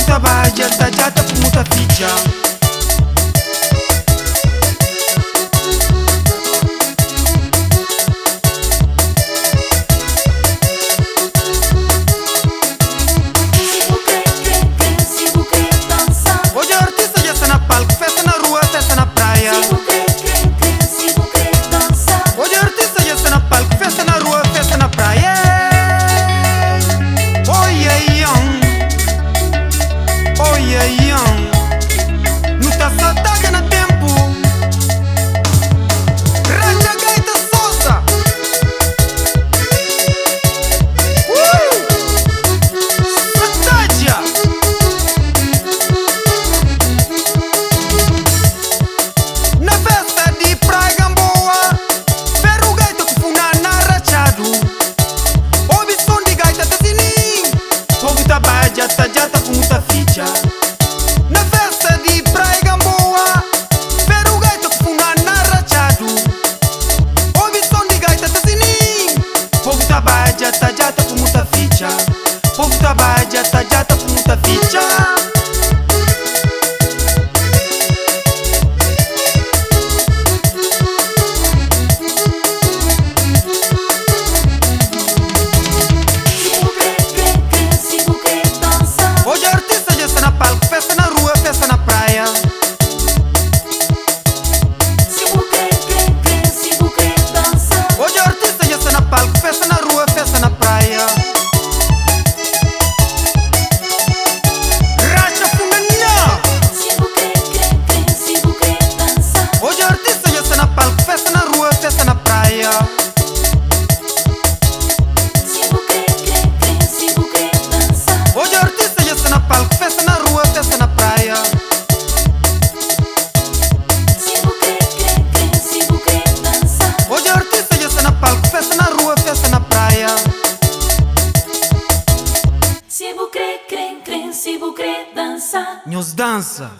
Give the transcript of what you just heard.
muita baja, tá jata por muita ficha. Jata com muita ficha. Na festa de Praia Gamboa, ver o gaita com funana rachado. Ouve som de gaita tá sininho. Povo trabalha, tá jata com muita ficha. Povo trabalha, tá jata com muita ficha. Se bu cre, cre, cre, se bu cre dança. Nós dança.